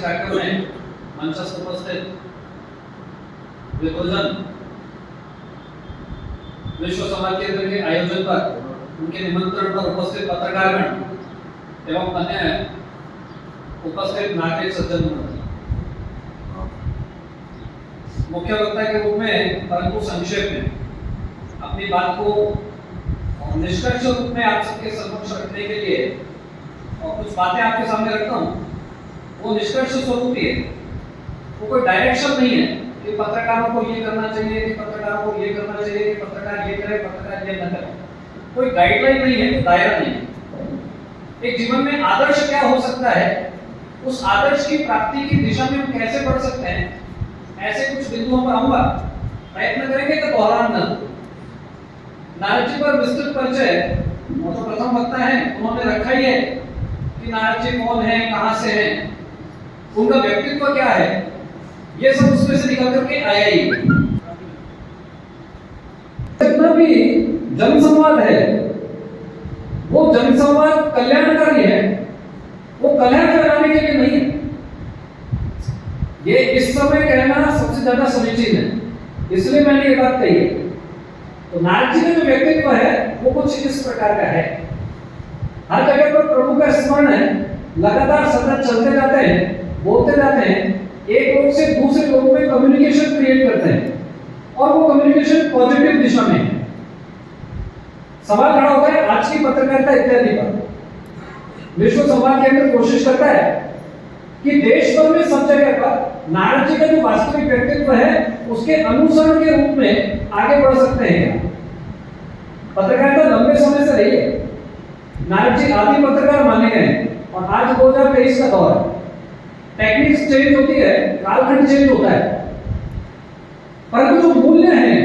कार्यक्रम में मंचस्थ उपस्थित विद्वजन, विश्व समाज केंद्र के आयोजन पर उनके निमंत्रण पर उपस्थित पत्रकारगण एवं अन्य उपस्थित नागरिक सज्जन, मुख्य वक्ता के रूप में परंतु संक्षेप में अपनी बात को निष्कर्ष रूप में आप सबके समक्ष रखने के लिए और कुछ बातें आपके सामने रखता हूँ। वो निष्कर्ष स्वरूप ही है, वो कोई डायरेक्शन नहीं है कि पत्रकारों को ये करना चाहिए, कि पत्रकारों को ये करना चाहिए, कि पत्रकार ये करे, पत्रकार ये न करे। कोई गाइडलाइन नहीं है, कोई दायरा नहीं है। एक जीवन में आदर्श क्या हो सकता है, उस आदर्श की प्राप्ति की दिशा में हम कैसे बढ़ सकते हैं, ऐसे कुछ बिंदुओं पर आऊंगा। प्रयत्न करेंगे तो दोहरान न। नारद जी पर विस्तृत परिचय वो तो प्रथम वक्ता है, उन्होंने रखा ही है कि नारद जी कौन है, कहां से हैं, उनका व्यक्तित्व क्या है, ये सब उसमें से निकल करके आया ही। जितना भी जनसंवाद है वो जनसंवाद कल्याणकारी है, वो कलह फैलाने के लिए नहीं है। ये इस समय कहना सबसे ज्यादा समीचीन है, इसलिए मैंने ये बात कही है। तो नारद जी का जो व्यक्तित्व है वो कुछ इस प्रकार का है। हर जगह पर प्रभु का स्मरण है, लगातार सतत चलते जाते हैं, बोलते जाते हैं, एक लोग से दूसरे लोग में कम्युनिकेशन क्रिएट करते हैं और वो कम्युनिकेशन पॉजिटिव दिशा में है। सवाल खड़ा होता है आज की पत्रकारिता इत्यादि पर। विश्व समाज केंद्र कोशिश करता है कि देश भर में सब जगह पर नारद जी का जो वास्तविक व्यक्तित्व है उसके अनुसरण के रूप में आगे बढ़ सकते हैं। पत्रकारिता लंबे समय से रही है, नारद जी आदि पत्रकार माने गए और आज 2023 का दौर है। टेक्निक्स चेंज होती है, कालखंड चेंज होता है, परंतु जो मूल्य हैं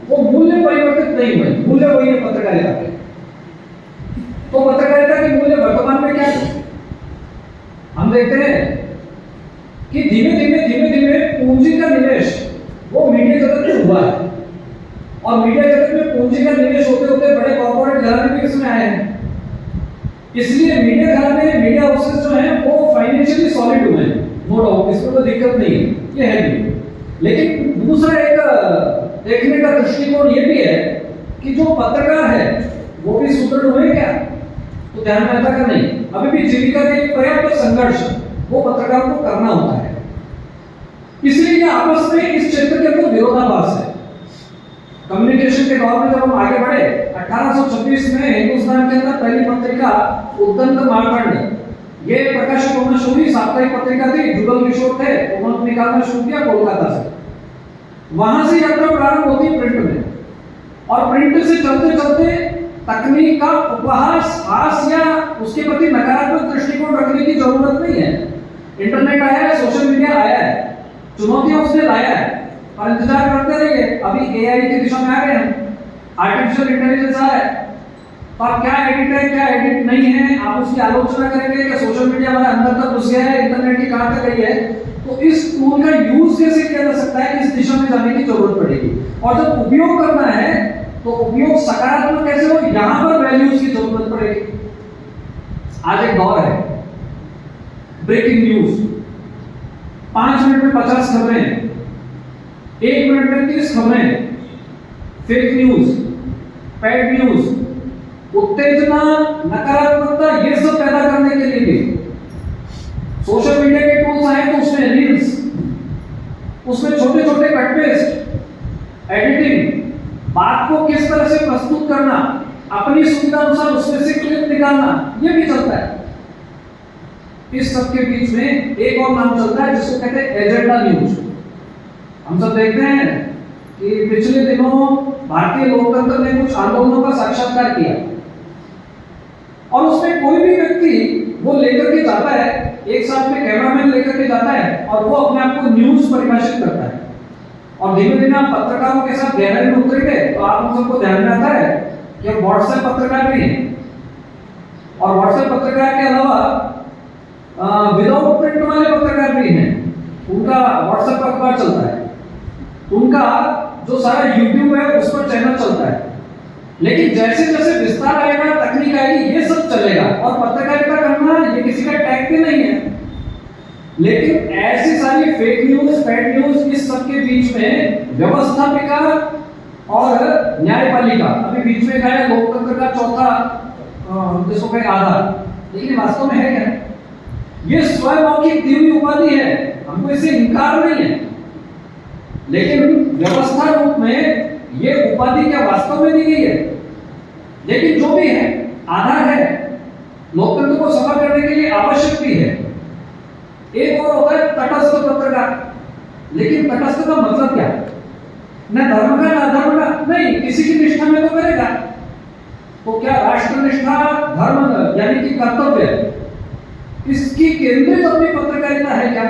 वो मूल्य परिवर्तित नहीं हुए, मूल्य वही है पत्रकारिता के। तो पत्रकारिता के मूल्य वर्तमान में क्या है? हम देखते हैं कि धीमे धीमे पूंजी का निवेश वो मीडिया जगत में हुआ है और मीडिया जगत में पूंजी का निवेश होते होते बड़े कॉर्पोरेट घराने भी इसमें आए हैं। इसलिए मीडिया घराने, मीडिया हाउसेस जो हैं वो फाइनेंशियली सॉलिड हुए हैं, नो डाउट, इसमें कोई दिक्कत नहीं है, ये है भी। लेकिन दूसरा एक देखने का दृष्टिकोण ये भी है कि जो पत्रकार है वो भी सुदृढ़ हुए क्या? तो ध्यान में आता का नहीं। अभी भी जीविका के लिए पर्याप्त संघर्ष वो पत्रकारों को करना होता है। इसलिए आपस में इस क्षेत्र के अंदर विरोधाभास है। कम्युनिकेशन के दौर में जब हम आगे बढ़े, 1826 में हिंदुस्तान के अंदर पहली पत्रिका उद्दंत मार्कंड ये प्रकाशित होना शुरू हुई। साप्ताहिक पत्रिका थी, जुगल किशोर थे, उन्होंने निकालना शुरू किया कोलकाता से। वहां से यात्रा प्रारंभ होती प्रिंट में, और प्रिंट से चलते चलते तकनीक का उपहास, हास या उसके प्रति नकारात्मक दृष्टिकोण रखने की जरूरत नहीं है। इंटरनेट आया है, सोशल मीडिया आया है, चुनौतियां उसने लाया है, और इंतजार करते रहिए। अभी एआई की दिशा में आ गए हम, आर्टिफिशियल इंटेलिजेंस आ रहा है, और क्या एडिट है क्या एडिट नहीं है आप उसकी आलोचना करेंगे कि सोशल मीडिया हमारे अंदर तक घुस गया है, इंटरनेट की कहां तक गई है। तो इस टूल का यूज कैसे किया जा सकता है, इस दिशा में जाने की जरूरत पड़ेगी। और जब उपयोग करना है तो उपयोग सकारात्मक कैसे हो, यहां पर वैल्यूज की जरूरत पड़ेगी। आज एक दौर है ब्रेकिंग न्यूज, 5 मिनट में 50 खबरें, 1 मिनट में 30 खबरें, फेक न्यूज, पैड न्यूज, उत्तेजना, नकारात्मकता, ये सब पैदा करने के लिए भी सोशल मीडिया के टूल्स आए। तो उसमें रील्स, उसमें छोटे छोटे कट पेस्ट, एडिटिंग, बात को किस तरह से प्रस्तुत करना, अपनी सुविधा अनुसार उसमें से क्लिप निकालना, ये भी चलता है। इस सब के बीच में एक और नाम चलता है जिसको कहते हैं एजेंडा न्यूज। हम सब देखते हैं कि पिछले दिनों भारतीय लोकतंत्र ने कुछ आंदोलनों का साक्षात्कार किया, और उसमें कोई भी व्यक्ति वो लेकर के जाता है, एक साथ में कैमरामैन लेकर के जाता है और वो अपने आप को न्यूज परिभाषित करता है। और धीमे धीमे आप पत्रकारों के साथ गहराई में उतरेंगे तो आप उन सबको ध्यान में आता है कि व्हाट्सएप पत्रकार भी हैं, और व्हाट्सएप पत्रकार के अलावा विदाउट प्रिंट वाले पत्रकार भी हैं। उनका व्हाट्सएप पर अखबार चलता है, उनका जो सारा यूट्यूब है उस पर चैनल चलता है। लेकिन जैसे जैसे विस्तार आएगा, तकनीक आएगी, ये सब चलेगा। और पत्रकारिता करना ये किसी का टैग भी नहीं है। लेकिन ऐसी सारी फेक न्यूज, फेड न्यूज, इस सब के बीच में व्यवस्थापिका और न्यायपालिका अभी बीच में का है, लोकतंत्र का चौथा जिसको कहे आधार, लेकिन वास्तव में है क्या? ये स्वयं दी हुई उपाधि है, हमको इससे इनकार नहीं है, लेकिन व्यवस्था रूप में ये उपाधि क्या वास्तव में दी गई है? लेकिन जो भी है आधार है, लोकतंत्र को सफल करने के लिए आवश्यक भी है। एक और होता है तटस्थ पत्रकार, लेकिन तटस्थ का मतलब क्या? न धर्म का न अधर्म का, नहीं, किसी की निष्ठा में तो करेगा। तो क्या राष्ट्रनिष्ठा, धर्म यानी कि कर्तव्य, इसकी केंद्रित अपनी पत्रकारिता है क्या?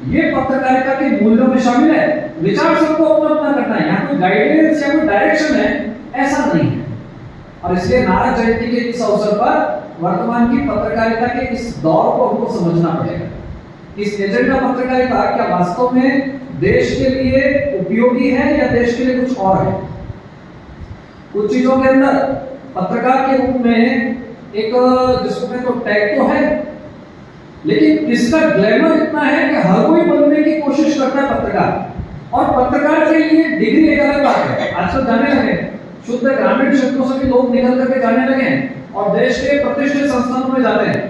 ये पत्रकारिता के मूल्यों में शामिल है। विचार सबको अपना अपना करना है, यहाँ कोई गाइडेंस या कोई डायरेक्शन है ऐसा नहीं है। और इसलिए नारद जयंती के इस अवसर पर वर्तमान की पत्रकारिता के इस दौर को हमको समझना पड़ेगा। इस एजेंडा पत्रकारिता क्या वास्तव में देश के लिए उपयोगी है या देश के लिए कुछ और है? कुछ चीजों के अंदर पत्रकार के रूप में एक जिसको कहते तो टैग तो है, लेकिन इसका ग्लैमर इतना है कि हर कोई बनने की कोशिश करता है पत्रकार। और पत्रकार के लिए डिग्री एक अलग बात है। आजकल जाने लगे शुद्ध ग्रामीण क्षेत्रों से भी लोग निकल करके जाने लगे हैं और देश के प्रतिष्ठित संस्थानों में जाते हैं,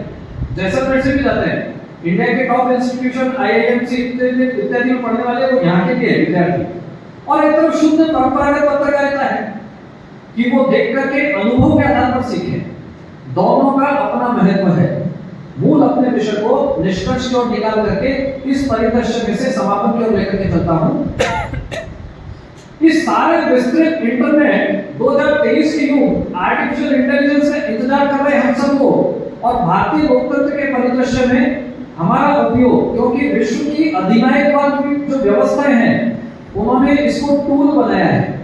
जैसलमेर से भी जाते हैं। इंडिया के टॉप इंस्टीट्यूशन आईआईएमसी इत्यादि में पढ़ने वाले वो यहाँ के भी है विद्यार्थी। और एक तरफ शुद्ध परंपरागत पत्रकारिता है कि वो देख करके अनुभव के आधार पर सीखे। दोनों का अपना महत्व है। मूल अपने विषय को निष्कर्ष की ओर निकाल करके इस परिदृश्य में से समापन की ओर लेकर के चलता हूं। इस सारे विस्तृत इंटरनेट 2023 के युग आर्टिफिशियल इंटेलिजेंस का इंतजार कर रहे हैं हम सबको, और भारतीय लोकतंत्र के परिदृश्य में हमारा उपयोग, क्योंकि विश्व की अधिनायकवाद की जो व्यवस्थाएं हैं उन्होंने इसको टूल बनाया है।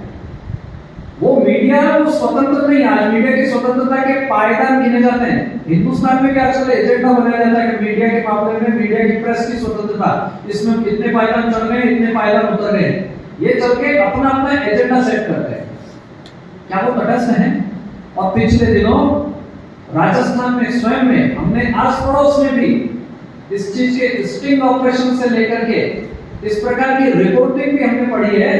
वो मीडिया वो स्वतंत्र नहीं, आज मीडिया की स्वतंत्रता के पायदान गिने जाते हैं। हिंदुस्तान में भी आजकल एजेंडा बनाया जाता है कि मीडिया के मामले में मीडिया की प्रेस की स्वतंत्रता, इसमें कितने पायदान चढ़ गए, इतने पायदान उतर गए, ये चल के अपना अपना एजेंडा सेट करते हैं। क्या वो तटस्थ हैं? और पिछले दिनों राजस्थान में स्वयं में हमने आस पड़ोस में भी इस चीज के स्टिंग ऑपरेशन से लेकर के इस प्रकार की रिपोर्टिंग भी हमने पढ़ी है,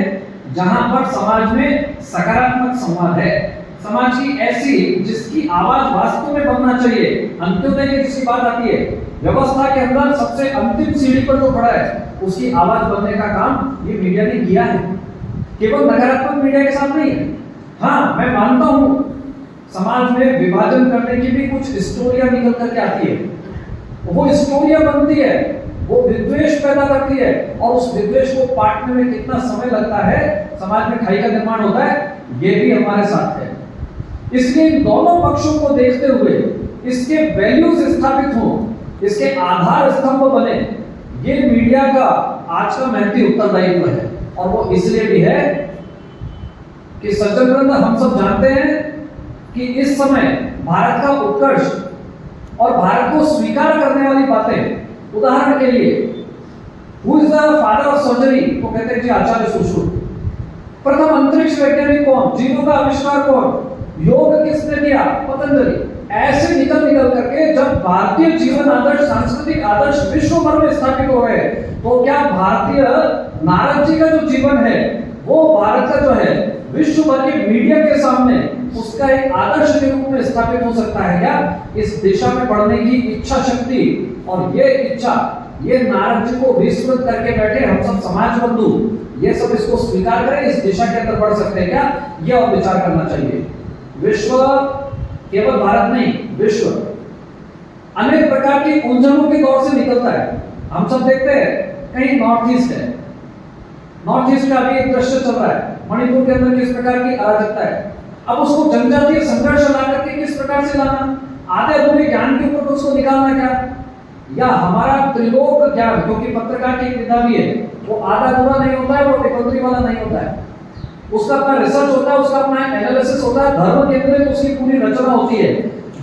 जहां पर समाज में सकारात्मक संवाद है, समाज की ऐसी जिसकी आवाज वास्तव में बनना चाहिए। अंत्योदय की जिसकी बात आती है, व्यवस्था के अंदर सबसे अंतिम सीढ़ी पर जो खड़ा है उसकी आवाज बनने का काम ये मीडिया ने किया है। केवल नकारात्मक मीडिया के साथ नहीं है। हाँ, मैं मानता हूं समाज में विभाजन करने की भी कुछ स्टोरियां निकल करके आती है, वो स्टोरियां बनती है, वो विद्वेष पैदा करती है, और उस विद्वेष को पाटने में कितना समय लगता है, समाज में खाई का निर्माण होता है, ये भी हमारे साथ है। इसलिए इन दोनों पक्षों को देखते हुए इसके वैल्यूज स्थापित हो, इसके आधार स्तंभ बने, ये मीडिया का आज का महती उत्तरदायित्व है। और वो इसलिए भी है कि सज्जन वृंद, हम सब जानते हैं कि इस समय भारत का उत्कर्ष और भारत को स्वीकार करने वाली बातें, उदाहरण के लिए who is the father of surgery, तो कहते हैं जी आचार्य सुश्रुत। प्रथम अंतरिक्ष वैज्ञानिक कौन, जीवों का आविष्कार कौन, योग किसने दिया, पतंजलि। ऐसे निकल करके जब भारतीय जीवन आदर्श, सांस्कृतिक आदर्श विश्व भर में स्थापित हो गए, तो क्या भारतीय नारद जी का जो जीवन है वो भारत का जो है विश्व भर के मीडिया के सामने उसका एक आदर्श के रूप में स्थापित हो सकता है क्या? इस दिशा में बढ़ने की इच्छा शक्ति और ये इच्छा, ये नारद जी को विस्मृत करके बैठे हम सब समाज बंधु, ये सब इसको स्वीकार करें, इस दिशा के अंदर बढ़ सकते हैं क्या? ये और विचार करना चाहिए। विश्व, केवल भारत नहीं, विश्व अनेक प्रकार की उलझनों के दौर से निकलता है। हम सब देखते हैं कहीं नॉर्थ ईस्ट है, नॉर्थ ईस्ट का अभी एक दृश्य चल रहा है, मणिपुर के अंदर किस प्रकार की अराजकता है। अब उसको जनजातीय संघर्ष ला करके किस प्रकार से लाना, आधे अधूरे ज्ञान के ऊपर उसको निकालना क्या, या हमारा त्रिलोक ज्ञान, क्योंकि पत्रकार की विधा भी है, वो आधा अधूरा नहीं होता है, वो टिकल्ट्री वाला नहीं होता है, उसका अपना रिसर्च होता है, उसका अपना एनालिसिस होता है, धर्म केंद्रित उसकी पूरी रचना होती है,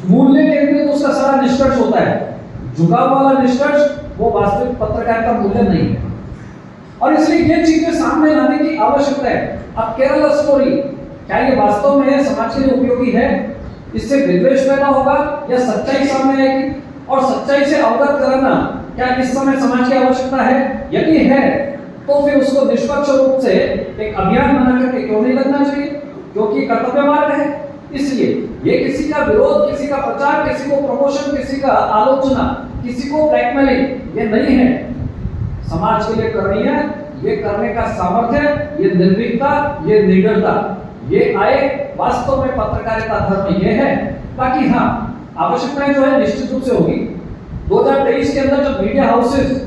मूल्य केंद्रित उसका सारा निष्कर्ष होता है। झुकाव वाला निष्कर्ष वो वास्तविक पत्रकारिता मूल्य नहीं है। और इसलिए ये चीजें सामने लाने की आवश्यकता है। अब केरला स्टोरी, क्या ये वास्तव में समाज के लिए उपयोगी है? इससे विद्वेष पैदा होगा या सच्चाई सामने आएगी? और सच्चाई से अवगत कराना क्या इस समय समाज की आवश्यकता है? यदि है तो फिर उसको निष्पक्ष रूप से एक अभियान बना करके क्यों नहीं लगना चाहिए? क्योंकि कर्तव्य मार्ग है। इसलिए ये किसी का विरोध, किसी का प्रचार, किसी को प्रमोशन, किसी का आलोचना, किसी को ब्लैकमेलिंग ये नहीं है। समाज के लिए कर रही है, ये करने का सामर्थ्य, ये निर्भीकता, ये निडरता, ये आए वास्तव में पत्रकारिता धर्म ये है। बाकी हाँ, आवश्यकताएं जो है निश्चित रूप से होगी। 2023 के अंदर जो मीडिया हाउसेस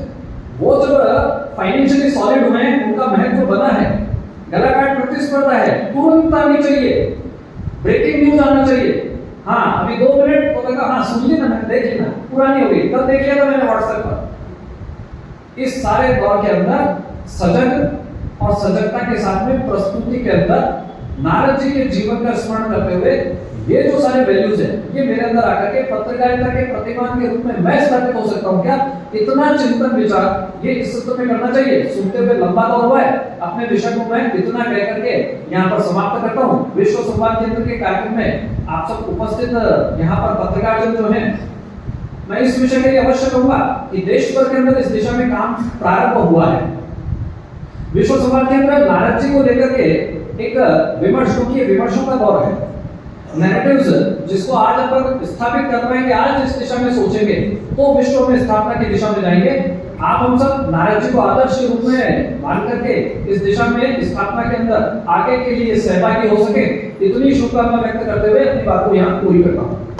वो जब फाइनेंशियली सॉलिड हुए हैं, उनका महत्व बना है। गलाघाट प्रतिस्पर्धा है, तुरंत आनी चाहिए, ब्रेकिंग न्यूज आना चाहिए। हाँ अभी 2 मिनट तो लगा, हाँ सुन ली ना, मैंने देख ली ना, पुरानी हो गई, कल देख लिया था मैंने व्हाट्सएप पर। इस सारे दौर के अंदर सजग और सजगता के साथ में प्रस्तुति के अंदर नारद जी के जीवन का स्मरण करते हुए ये जो सारे वैल्यूज है ये मेरे अंदर आकर के पत्रकारिता के प्रतिमान के रूप में मैं स्थापित हो सकता हूँ क्या? इतना चिंतन विचार ये इस सत्र में करना चाहिए। सुनते हुए लंबा दौर हुआ है, अपने विषय को मैं इतना कह करके यहाँ पर समाप्त करता हूँ। विश्व संवाद केंद्र के कार्यक्रम में आप सब उपस्थित यहाँ पर पत्रकार जो है, मैं इस विषय के लिए अवश्य कहूंगा कि देश भर के अंदर इस दिशा में काम प्रारंभ हुआ है। विश्व संवाद केंद्र नारद जी को लेकर के एक विमर्शों का दौर है। नैरेटिव्स जिसको आज अपन स्थापित कर पाएंगे, आज इस दिशा में सोचेंगे तो विश्व में स्थापना की दिशा में जाएंगे। आप हम सब नारद जी को आदर्श के रूप में मान करके इस दिशा में स्थापना के अंदर आगे के लिए सहभागी हो सके, इतनी शुभकामना व्यक्त करते हुए अपनी बात को यहाँ पूरी करता हूँ।